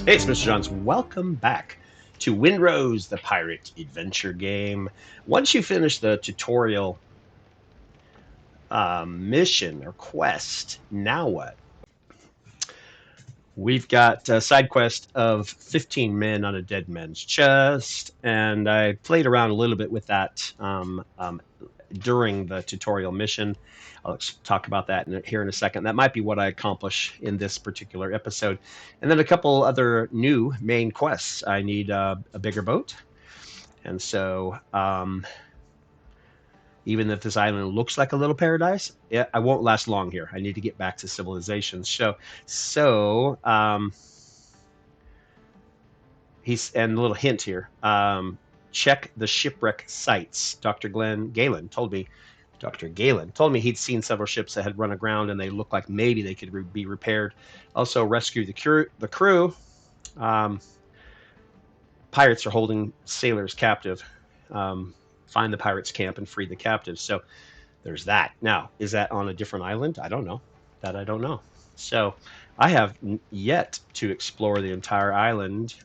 Hey, it's Mr. Johns. Welcome back to Windrose, the pirate adventure game. Once you finish the tutorial mission or quest, now what? We've got a side quest of 15 men on a dead man's chest, and I played around a little bit with that during the tutorial mission. I'll talk about that here in a second. That might be what I accomplish in this particular episode. And then a couple other new main quests. I need a bigger boat. And so, even if this island looks like a little paradise, I won't last long here. I need to get back to civilization. So, he's and a little hint here. Check the shipwreck sites. Dr. Galen told me he'd seen several ships that had run aground and they looked like maybe they could be repaired. Also, rescue the crew. Pirates are holding sailors captive. Find the pirates' camp and free the captives. So there's that. Now, is that on a different island? I don't know. That I don't know. So I have yet to explore the entire island.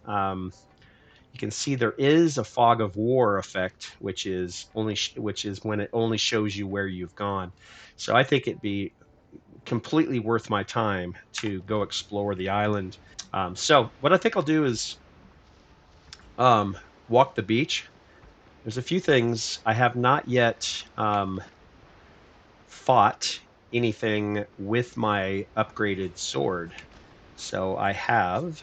You can see there is a fog of war effect, which is when it only shows you where you've gone. So I think it'd be completely worth my time to go explore the island. So what I think I'll do is walk the beach. There's a few things I have not yet fought anything with my upgraded sword. So I have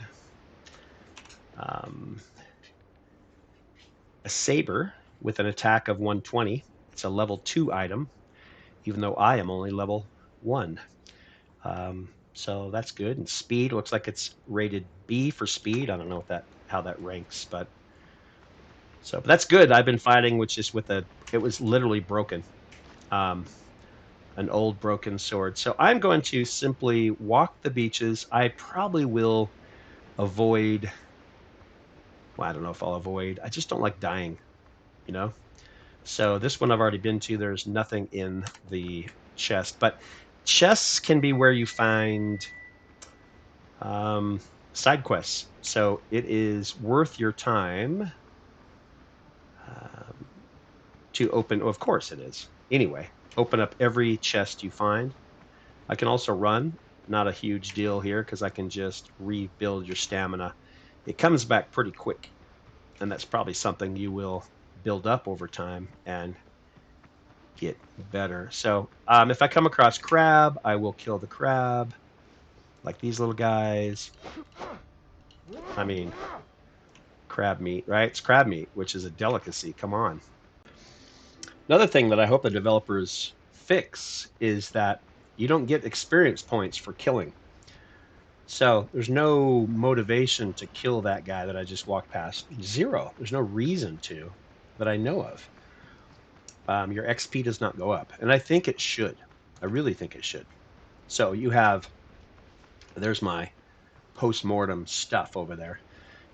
a saber with an attack of 120. It's a level 2 item, even though I am only level 1. So that's good. And speed looks like it's rated B for speed. I don't know how that ranks, but that's good. I've been fighting it was literally broken. An old broken sword. So I'm going to simply walk the beaches. I probably will avoid. Well, I don't know if I'll avoid. I just don't like dying, you know? So this one I've already been to. There's nothing in the chest. But chests can be where you find side quests. So it is worth your time to open. Oh, of course it is. Anyway, open up every chest you find. I can also run. Not a huge deal here because I can just rebuild your stamina. It comes back pretty quick, and that's probably something you will build up over time and get better. So if I come across crab, I will kill the crab, like these little guys. I mean, crab meat, right? It's crab meat, which is a delicacy. Come on. Another thing that I hope the developers fix is that you don't get experience points for killing. So there's no motivation to kill that guy that I just walked past. Zero. There's no reason to that I know of. Your XP does not go up. And I think it should. I really think it should. So there's my post-mortem stuff over there.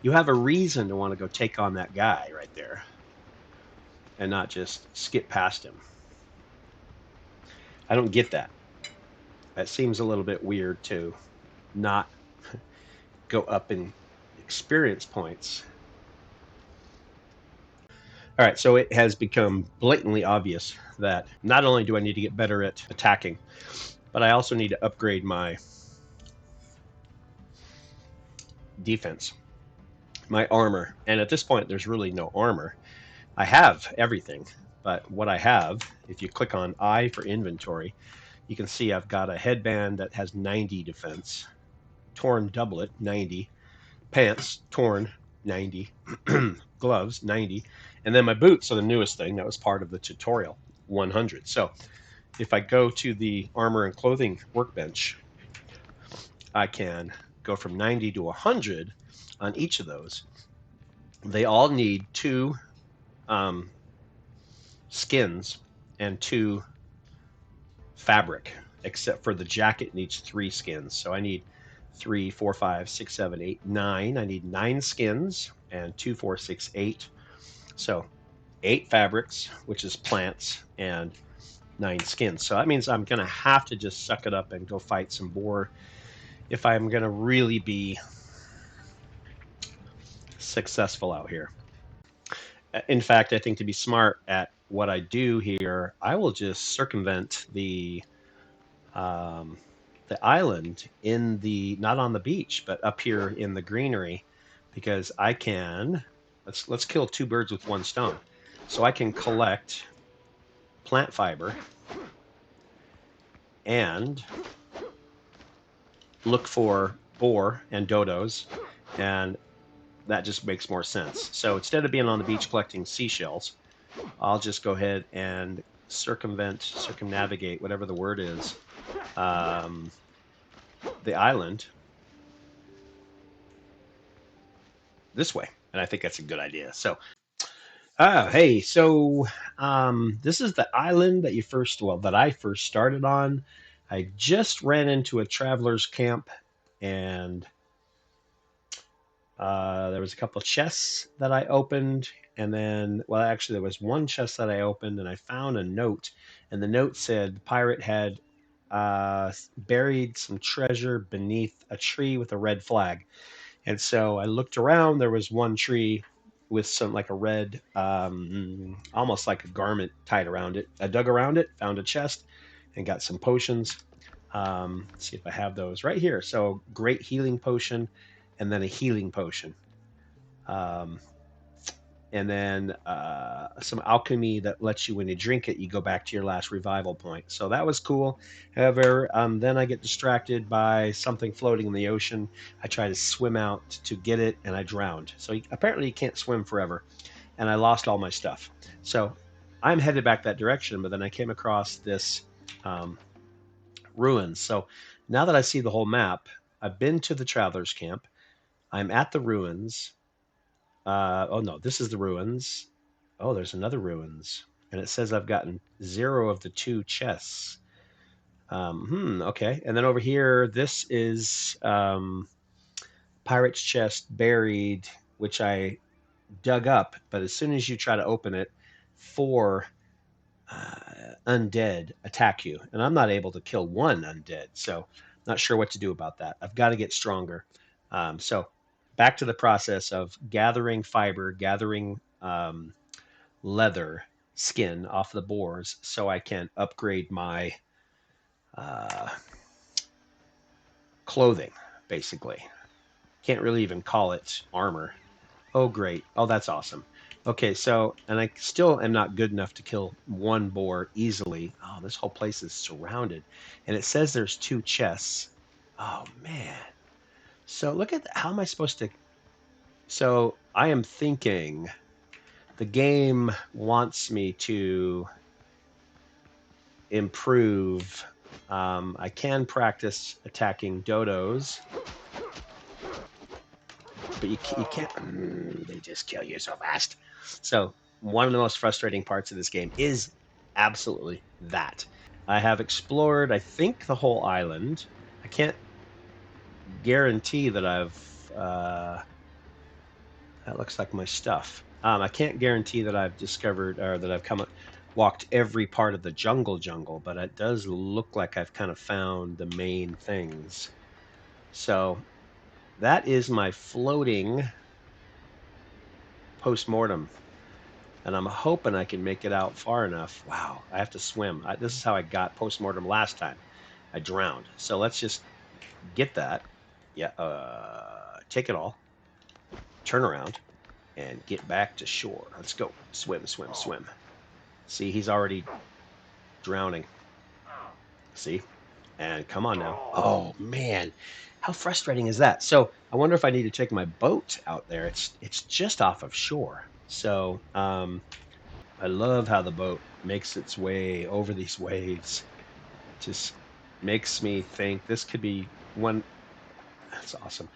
You have a reason to want to go take on that guy right there and not just skip past him. I don't get that. That seems a little bit weird to not go up in experience points. All right, so it has become blatantly obvious that not only do I need to get better at attacking, but I also need to upgrade my defense, my armor. And at this point, there's really no armor. I have everything, but what I have, if you click on I for inventory, you can see I've got a headband that has 90 defense, torn doublet, 90, pants, torn, 90, gloves, 90, and then my boots are the newest thing that was part of the tutorial, 100. So if I go to the armor and clothing workbench, I can go from 90 to 100 on each of those. They all need 2 skins and 2 fabric, except for the jacket needs 3 skins. So I need 3, 4, 5, 6, 7, 8, 9. I need 9 skins and 2, 4, 6, 8. So 8 fabrics, which is plants, and 9 skins. So that means I'm going to have to just suck it up and go fight some boar if I'm going to really be successful out here. In fact, I think to be smart at what I do here, I will just circumvent um, the island in the not on the beach, but up here in the greenery, because I can. Let's kill two birds with one stone. So I can collect plant fiber and look for boar and dodos, and that just makes more sense. So instead of being on the beach collecting seashells, I'll just go ahead and circumnavigate, whatever the word is, um, the island this way. And I think that's a good idea. So, hey, so this is the island that that I first started on. I just ran into a traveler's camp, and there was a couple of chests that I opened, and then, well, actually, there was one chest that I opened, and I found a note, and the note said the pirate had buried some treasure beneath a tree with a red flag. And so I looked around. There was one tree with some like a red, almost like a garment tied around it. I dug around it, found a chest, and got some potions. Let's see if I have those right here. So great healing potion, and then a healing potion. Um, and then some alchemy that lets you, when you drink it, you go back to your last revival point. So that was cool. However, then I get distracted by something floating in the ocean. I try to swim out to get it, and I drowned. So apparently you can't swim forever, and I lost all my stuff. So I'm headed back that direction, but then I came across this um, ruins. So now that I see the whole map, I've been to the traveler's camp. I'm at the ruins. Oh no, this is the ruins. Oh, there's another ruins, and it says I've gotten 0 of the 2 chests. Okay, and then over here, this is pirate's chest buried, which I dug up. But as soon as you try to open it, 4 undead attack you, and I'm not able to kill 1 undead, so not sure what to do about that. I've got to get stronger. So back to the process of gathering fiber, gathering leather skin off the boars so I can upgrade my uh, clothing, basically. Can't really even call it armor. Oh, great. Oh, that's awesome. Okay, so, and I still am not good enough to kill 1 boar easily. Oh, this whole place is surrounded. And it says there's 2 chests. Oh, man. So look at how am I supposed to? So I am thinking the game wants me to improve. I can practice attacking dodos, but you can't. They just kill you so fast. So one of the most frustrating parts of this game is absolutely that. I have explored, I think, the whole island. I can't guarantee that I've. That looks like my stuff. I can't guarantee that I've discovered or that I've walked every part of the jungle, but it does look like I've kind of found the main things. So that is my floating post-mortem, and I'm hoping I can make it out far enough. Wow, I have to swim. This is how I got post-mortem last time. I drowned. So let's just get that. Yeah, take it all, turn around, and get back to shore. Let's go. Swim, swim, swim. See, he's already drowning. See? And come on now. Oh man, how frustrating is that? So I wonder if I need to take my boat out there. It's just off of shore. So I love how the boat makes its way over these waves. Just makes me think this could be one. That's awesome.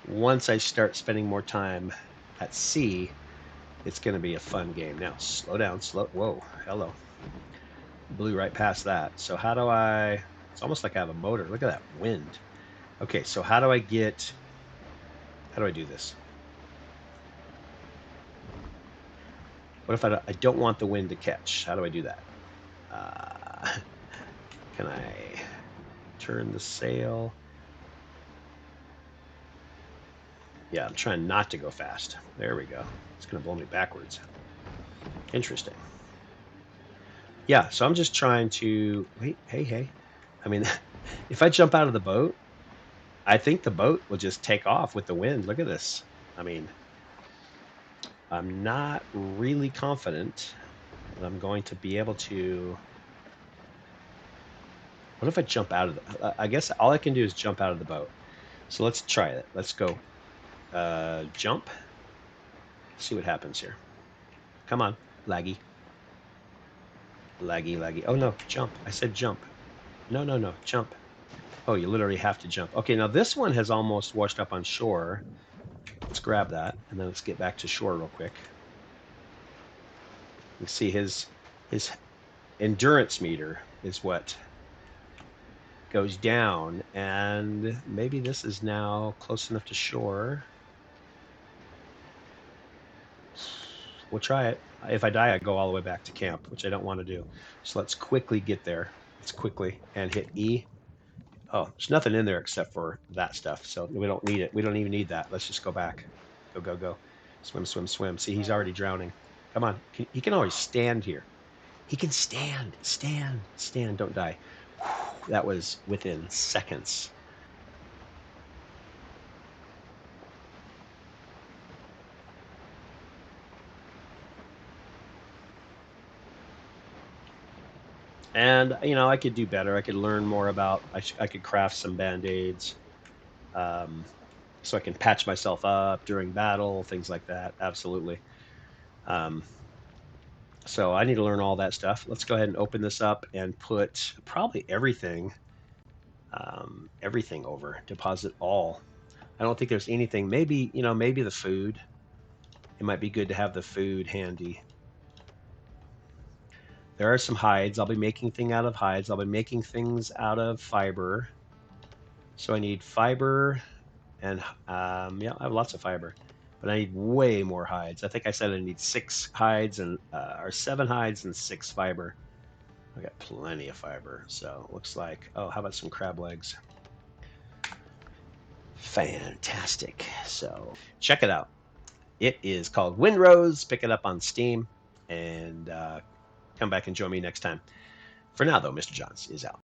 Once I start spending more time at sea, it's going to be a fun game. Now, slow down, slow. Whoa, hello. Blew right past that. So how do I? It's almost like I have a motor. Look at that wind. Okay, so how do I get? How do I do this? What if I don't want the wind to catch? How do I do that? Can I turn the sail? Yeah, I'm trying not to go fast. There we go. It's going to blow me backwards. Interesting. Yeah, so I'm just trying to wait. Hey, hey. I mean, if I jump out of the boat, I think the boat will just take off with the wind. Look at this. I mean, I'm not really confident that I'm going to be able to. What if I jump out of I guess all I can do is jump out of the boat. So let's try it. Let's go. Jump. See what happens here. Come on, laggy, laggy, laggy. Oh no, jump. I said jump. No, no, no, jump. Oh, you literally have to jump. Okay, now this one has almost washed up on shore. Let's grab that, and then let's get back to shore real quick. You see his endurance meter is what goes down, and maybe this is now close enough to shore. We'll try it. If I die, I go all the way back to camp, which I don't want to do. So let's quickly get there. Let's quickly and hit E. Oh, there's nothing in there except for that stuff. So we don't need it. We don't even need that. Let's just go back. Go, go, go. Swim, swim, swim. See, he's already drowning. Come on. He can always stand here. He can stand, stand, stand. Don't die. Whew, that was within seconds. And, I could do better. I could learn more about, I could craft some band-aids. Um, so I can patch myself up during battle, things like that. Absolutely. Um, so I need to learn all that stuff. Let's go ahead and open this up and put probably everything over. Deposit all. I don't think there's anything. Maybe maybe the food. It might be good to have the food handy. There are some hides. I'll be making things out of hides. I'll be making things out of fiber. So I need fiber and yeah, I have lots of fiber, but I need way more hides. I think I said I need 6 hides and or 7 hides and 6 fiber. I got plenty of fiber, so it looks like. Oh, how about some crab legs? Fantastic. So check it out. It is called Windrose. Pick it up on Steam and come back and join me next time. For now, though, Mr. Johns is out.